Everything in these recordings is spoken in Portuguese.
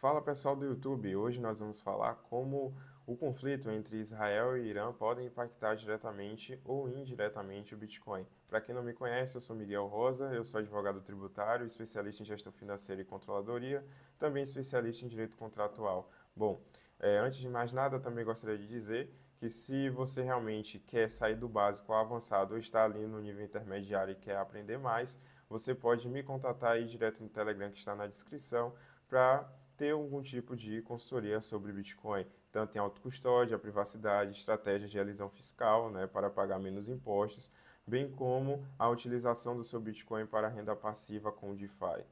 Fala pessoal do YouTube, hoje nós vamos falar como o conflito entre Israel e Irã podem impactar diretamente ou indiretamente o Bitcoin. Para quem não me conhece, eu sou Miguel Rosa, eu sou advogado tributário, especialista em gestão financeira e controladoria, também especialista em direito contratual. Bom, antes de mais nada, também gostaria de dizer que se você realmente quer sair do básico ao avançado ou está ali no nível intermediário e quer aprender mais, você pode me contatar aí direto no Telegram que está na descrição para ter algum tipo de consultoria sobre Bitcoin, tanto em autocustódia, privacidade, estratégias de elisão fiscal, né, para pagar menos impostos, bem como a utilização do seu Bitcoin para renda passiva com o DeFi.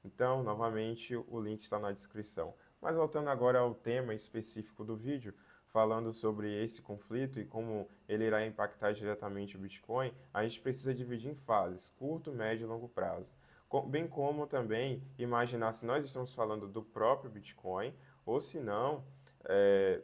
Então, novamente, o link está na descrição. Mas voltando agora ao tema específico do vídeo, falando sobre esse conflito e como ele irá impactar diretamente o Bitcoin, a gente precisa dividir em fases, curto, médio e longo prazo. Bem como também imaginar se nós estamos falando do próprio Bitcoin ou se não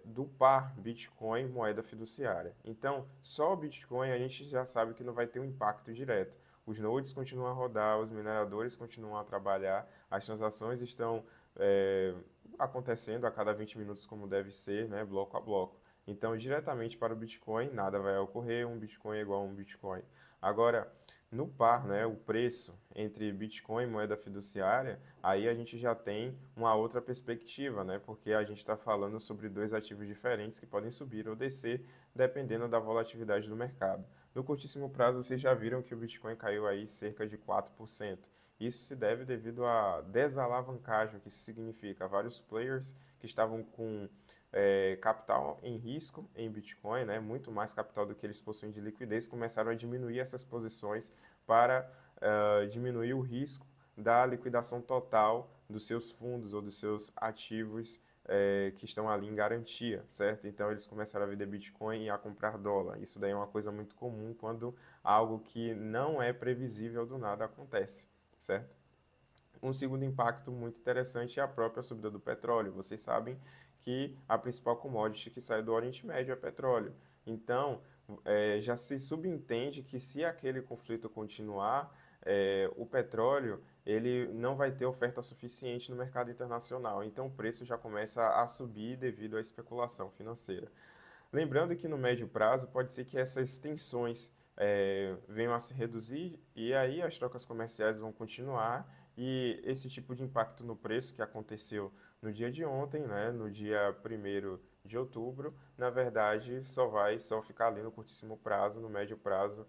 do par Bitcoin moeda fiduciária. Então, só o Bitcoin a gente já sabe que não vai ter um impacto direto. Os nodes continuam a rodar, os mineradores continuam a trabalhar, as transações estão é, acontecendo a cada 20 minutos como deve ser, né, bloco a bloco. Então, diretamente para o Bitcoin, nada vai ocorrer, um Bitcoin é igual a um Bitcoin. Agora, no par, né, o preço entre Bitcoin e moeda fiduciária, aí a gente já tem uma outra perspectiva, né, porque a gente está falando sobre dois ativos diferentes que podem subir ou descer dependendo da volatilidade do mercado. No curtíssimo prazo, vocês já viram que o Bitcoin caiu aí cerca de 4%. Isso se deve devido à desalavancagem, o que isso significa vários players que estavam com capital em risco em Bitcoin, né, muito mais capital do que eles possuem de liquidez, começaram a diminuir essas posições para diminuir o risco da liquidação total dos seus fundos ou dos seus ativos que estão ali em garantia, certo? Então eles começaram a vender Bitcoin e a comprar dólar. Isso daí é uma coisa muito comum quando algo que não é previsível do nada acontece, certo? Um segundo impacto muito interessante é a própria subida do petróleo. Vocês sabem que a principal commodity que sai do Oriente Médio é petróleo. Então, já se subentende que se aquele conflito continuar, o petróleo ele não vai ter oferta suficiente no mercado internacional. Então, o preço já começa a subir devido à especulação financeira. Lembrando que no médio prazo pode ser que essas tensões venham a se reduzir e aí as trocas comerciais vão continuar e esse tipo de impacto no preço que aconteceu no dia de ontem, né, no dia 1º de outubro, na verdade só ficar ali no curtíssimo prazo, no médio prazo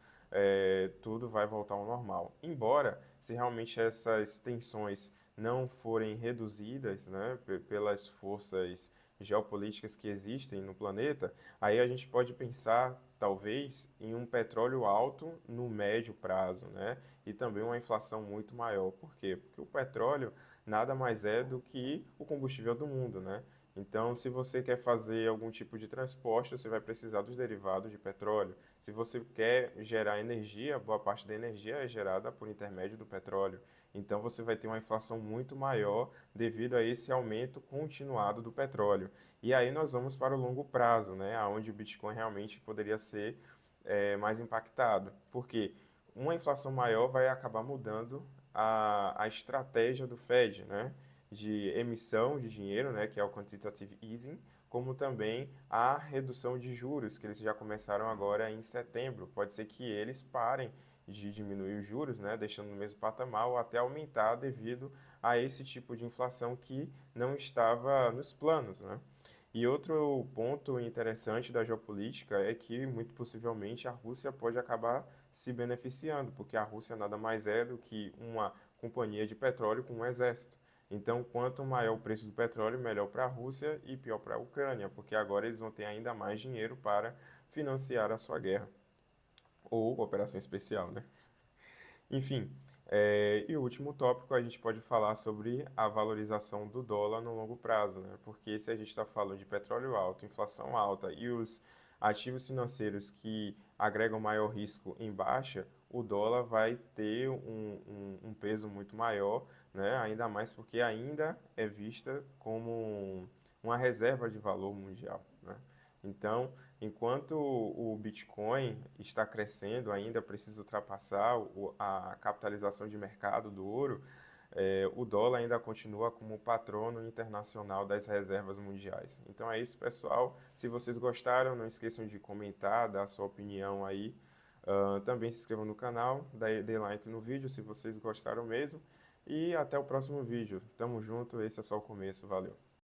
tudo vai voltar ao normal. Embora, se realmente essas tensões não forem reduzidas, né, pelas forças geopolíticas que existem no planeta, aí a gente pode pensar, talvez, em um petróleo alto no médio prazo, né? E também uma inflação muito maior. Por quê? Porque o petróleo nada mais é do que o combustível do mundo, né? Então, se você quer fazer algum tipo de transporte, você vai precisar dos derivados de petróleo. Se você quer gerar energia, boa parte da energia é gerada por intermédio do petróleo. Então, você vai ter uma inflação muito maior devido a esse aumento continuado do petróleo. E aí nós vamos para o longo prazo, né, onde o Bitcoin realmente poderia ser mais impactado. Porque uma inflação maior vai acabar mudando a estratégia do Fed, né, de emissão de dinheiro, né, que é o quantitative easing, como também a redução de juros, que eles já começaram agora em setembro. Pode ser que eles parem de diminuir os juros, né, deixando no mesmo patamar ou até aumentar devido a esse tipo de inflação que não estava nos planos, né? E outro ponto interessante da geopolítica é que, muito possivelmente, a Rússia pode acabar se beneficiando, porque a Rússia nada mais é do que uma companhia de petróleo com um exército. Então, quanto maior o preço do petróleo, melhor para a Rússia e pior para a Ucrânia, porque agora eles vão ter ainda mais dinheiro para financiar a sua guerra, ou operação especial, né? Enfim, e o último tópico a gente pode falar sobre a valorização do dólar no longo prazo, né? Porque se a gente está falando de petróleo alto, inflação alta e os ativos financeiros que agregam maior risco em baixa, o dólar vai ter um peso muito maior, né? Ainda mais porque ainda é vista como uma reserva de valor mundial, né? Então, enquanto o Bitcoin está crescendo, ainda precisa ultrapassar a capitalização de mercado do ouro, o dólar ainda continua como patrono internacional das reservas mundiais. Então é isso, pessoal. Se vocês gostaram, não esqueçam de comentar, dar a sua opinião aí. Também se inscrevam no canal, dê like no vídeo se vocês gostaram mesmo. E até o próximo vídeo. Tamo junto, esse é só o começo. Valeu!